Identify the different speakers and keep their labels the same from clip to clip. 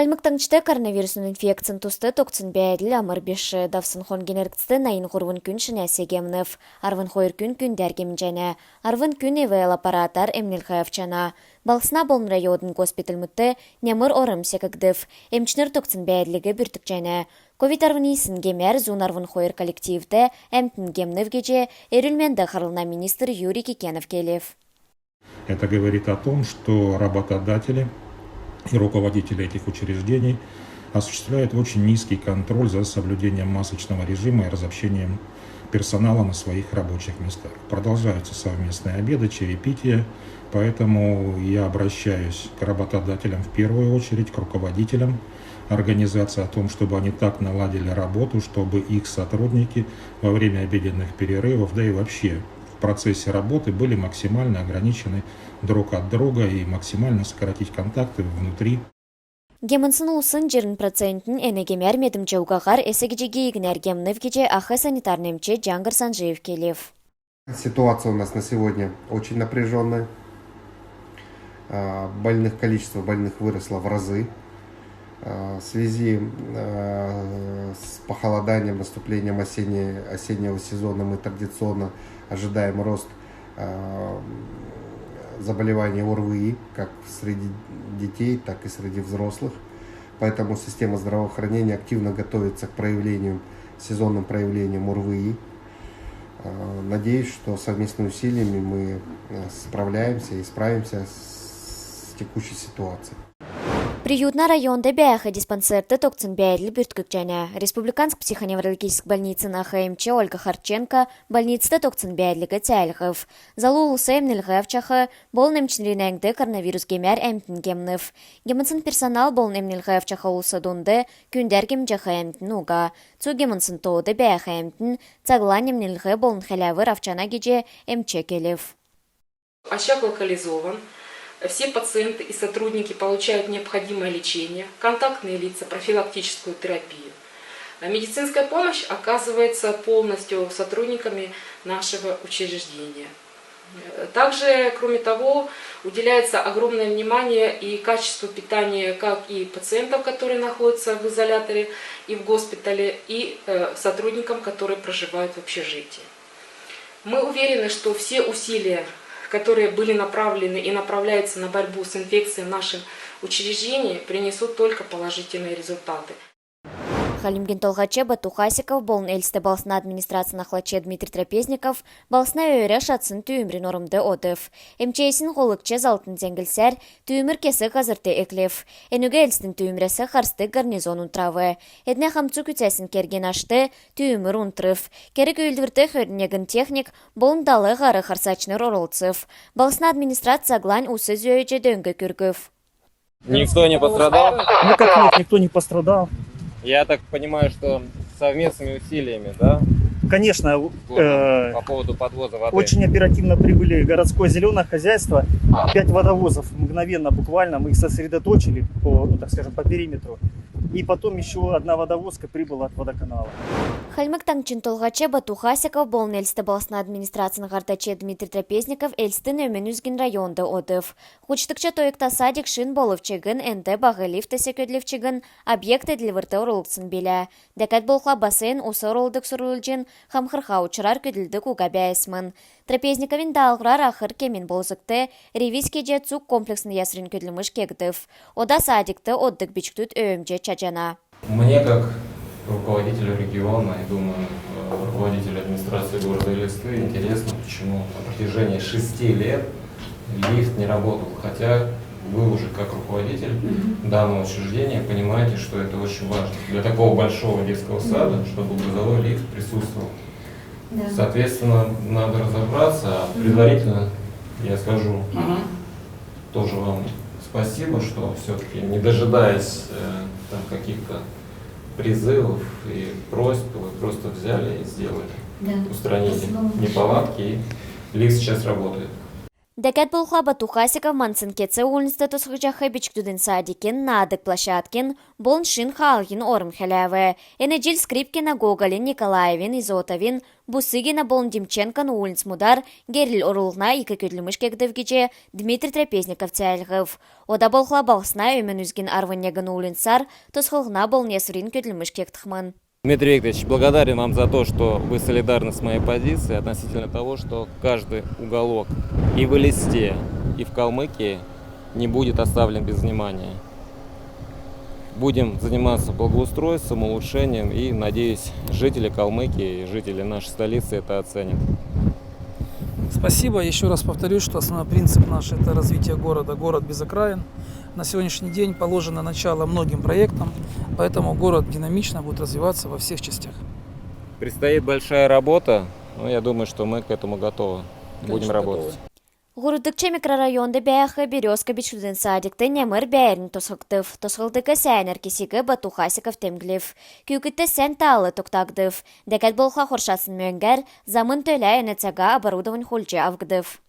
Speaker 1: Хальмыктанчты коронавирусный инфекциян тусты токцин бәйділ амыр беші давсын хон генеркцті найын құрвын күн шыны әсегемнів. Арвын хойыр күн дәргем және. Арвын күн эвел аппаратар эмнел хаявчана. Балсына болын райодын госпиталь мұтты немір орым секігдів. Эмчнер токцин бәйділігі бүртік және. Ковид арвынисін гемер зун арвын хойыр коллективді әмтін гемнів геже эрілменді харылна министр Юрий Кикенов келев.
Speaker 2: Это говорит о том, что работодатели и руководители этих учреждений осуществляют очень низкий контроль за соблюдением масочного режима и разобщением персонала на своих рабочих местах. Продолжаются совместные обеды, чаепития, поэтому я обращаюсь к работодателям в первую очередь, к руководителям организации о том, чтобы они так наладили работу, чтобы их сотрудники во время обеденных перерывов, да и вообще в процессе работы были максимально ограничены друг от друга и максимально сократить контакты внутри.
Speaker 1: Гемынсын улсын 20% энегемер медімче уғағар эсегежеге игнер гемневгеже ахы санитарнемче Джангар Санжиев келев.
Speaker 3: Ситуация у нас на сегодня очень напряженная. Количество больных выросло в разы. В связи с похолоданием, наступлением осеннего сезона мы традиционно ожидаем рост заболеваний ОРВИ, как среди детей, так и среди взрослых. Поэтому система здравоохранения активно готовится к сезонным проявлениям ОРВИ. Надеюсь, что совместными усилиями мы справляемся и справимся с текущей ситуацией.
Speaker 1: Приютна районда бәяхы диспансерді токцин бәйділ бүрткік және. Республиканск психоневрологический больницына ХМЧ Ольга Харченко больницада токцин бәйділігі тәліғів. Залу ұлысы әмнілгі авчақы болын әмчінренәңді коронавирус кемер әмтін кемнів. Гемінсын персонал болын әмнілгі авчақы ұлысы донды күндер кемжақы әмтін уға. Цу гемінсын тоуды бәяхы әмтін цаглан әмнілгі болын хәләвір авчана геже әмче келев.
Speaker 4: Очаг локализован. Все пациенты и сотрудники получают необходимое лечение, контактные лица, профилактическую терапию. Медицинская помощь оказывается полностью сотрудниками нашего учреждения. Также, кроме того, уделяется огромное внимание и качеству питания как и пациентов, которые находятся в изоляторе и в госпитале, и сотрудникам, которые проживают в общежитии. Мы уверены, что все усилия, которые были направлены и направляются на борьбу с инфекцией в нашем учреждении, принесут только положительные результаты.
Speaker 1: Халимген толғаче Бату Хасиков болын әлісті балсына администрацияны хлаче Дмитрий Трапезников балсына өйрі шатсын түйімрін орымды одыв. МЧСін қолықче залтын зенгілсер түйімір кесі ғазырты эклев. Әнуге әлістің түйімресі қарсты гарнизон ұнтравы. Әдіне қамцу күтесін керген ашты түйімір ұнтрыв. Керек өйлдірді хөрінегін техник болын далы ғары қарсачныр орылцыв. Балсына администрация глань усы зөйеже дөңгі күргів.
Speaker 5: Никто не пострадал?
Speaker 6: Ну как нет, никто не пострадал.
Speaker 5: Я так понимаю, что совместными усилиями, да?
Speaker 6: Конечно,
Speaker 5: по поводу подвоза воды.
Speaker 6: очень оперативно прибыли городское зеленое хозяйство. 5 водовозов мгновенно, буквально мы их сосредоточили по, так скажем, по периметру. И потом еще одна водовозка прибыла от водоканала.
Speaker 1: Хальмыктанчын толғаче Бату Хасиков болын әлісті балсына администрацияны ғардаче Дмитрий Трапезников әлістін өмен үзген районды одыв. Құчтықча тойықта садик шын болывчығын әнді бағы лифті секөдлевчігін объекты ділвірті ұрылықсын белі. Дәкәт болқла бассейн осы ұрылдық сұрылжын хамқырға ұчырар көділдік уға бәйісмін. Трапезниковин дағырар ақыр кемен болзықты ревизкеже цук комплексны ясырын көділміш кегдів. Ода садикті оддық бичктут өйімже чаджана.
Speaker 7: Мне, как руководителю региона, и, думаю, руководителю администрации города Элисты, интересно, почему на протяжении 6 лет лифт не работал. Хотя вы уже как руководитель данного учреждения понимаете, что это очень важно. Для такого большого детского сада, чтобы грузовой лифт присутствовал. Да. Соответственно, надо разобраться. А предварительно я скажу тоже вам спасибо, что все-таки, не дожидаясь там каких-то призывов и просьб, вы просто взяли и сделали, устранили неполадки, и лифт сейчас работает.
Speaker 1: Декет булхла Батухасиков Мансынкеце улынсты тосхыжахы бичктудын садикин, надык площадкин, болн шин халгин орым хелявы. Энеджил Скрипкина, Гоголин, Николаевин, Изотовин, Бусыгина, болн Демченкан улынс мудар, Герил орулна икі көтліміш кегдівгече Дмитрий Трапезников цяльгыв. Ода болхла балсна өмен үзгін арвынегін улынсар, тосхылгна болн ясурин көтліміш кегтіхман.
Speaker 7: Дмитрий Викторович, благодарен вам за то, что вы солидарны с моей позицией относительно того, что каждый уголок и в Элисте, и в Калмыкии не будет оставлен без внимания. Будем заниматься благоустройством, улучшением, и, надеюсь, жители Калмыкии и жители нашей столицы это оценят.
Speaker 8: Спасибо. Еще раз повторюсь, что основной принцип наш – это развитие города, город без окраин. На сегодняшний день положено начало многим проектам, поэтому город динамично будет развиваться во всех частях.
Speaker 7: Предстоит большая работа, но я думаю, что мы к этому готовы. Будем работать.
Speaker 1: Гурудыкче микрорайонда бәяхы Березка бичудын садикты немір бәйрін тосықтыв. Тосқылдықы сәйнер кесігі Батухасиков темглев. Күйкітті сән талы тоқтагдыв. Дәкәт болға қоршасын мөңгәр, замын төлә әнәтсәға оборудован холчы авгдыв.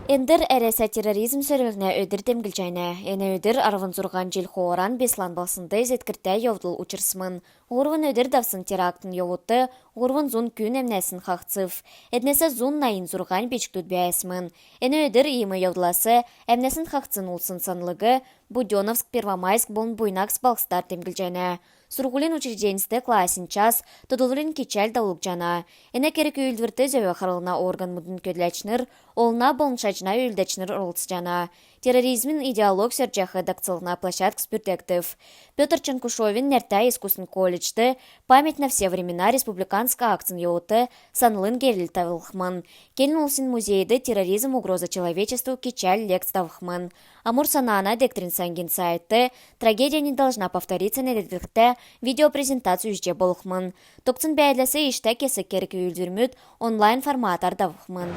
Speaker 1: Эндер әрәсә терроризм сөрілгіне өдір темгілчайны. Әне өдір арвын зұрған жел хооран беслан басынды зеткірті евдыл учырсмын. Ғырвын өдір давсын терактын еуытты, ғырвын зун күн әмнәсін қақцыв. Әднесі зун найын зұрған бечктуд бәйесмін. Әне өдір иімі евдыласы әмнәсін қақцын ұлсын санлығы, Буденовск, Первомайск, болн буйнакс балқстар темгілчайны. Сургулин учрежденісті классин час, тодылырын кечәл даулық жана. Әне керек үйілдвірті зөе қарылына орган мұдын көдләчнір, олна болншачна үйілдәчнір ұрлыс жана. Терроризмин идеолог сөрджахы дакцылына площадка спиртектив. Петр Чанкушовин нерта искусный колледжды, память на все времена республиканска акцин йоты, санлын герил тавылхман. Келін улсин музейді терроризм угроза человечеству кечәл лекс тавылхман. Амур санана дектрин сангин сайты, трагедия не должна повториться недедікті видеопрезентацию жде болхман. Токцин бәйдлесі ішті кесі керек үйілдірмүд онлайн формат ардавхман.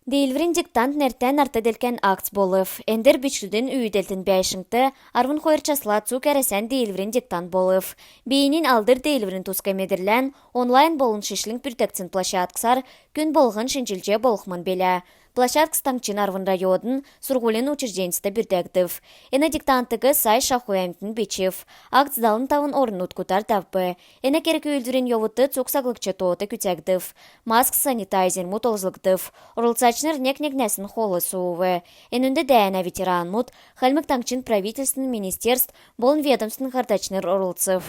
Speaker 1: Дейлврин диктант нертен артаделкен акц болыв. Эндер бичлуден үйделтін бәйшіңті, арвын қойырчасла цук әресен дейлврин диктант болыв. Бейінен алдыр дейлврин тускамедірлән онлайн болын шишлің пүртекцін площадксар күн болғын шинчілже болықман белі. Площадка станкчин арвын райодын Сургулин учрежденісті бірдегдів. Эна диктантығы сай шахуямтын бечев. Акт далын тавын орын уткутар тавбы. Эна керек үйілдірін йовыты цуксаглыкчы тоты күтегдів. Маск санитайзер мут олзлыгдів. Орылцачныр нек-нек-несін холы суывы. Энунды дәйіна ветеран мут, халмык танкчин правительственный министерств болын ведомствен хардачныр орылцев.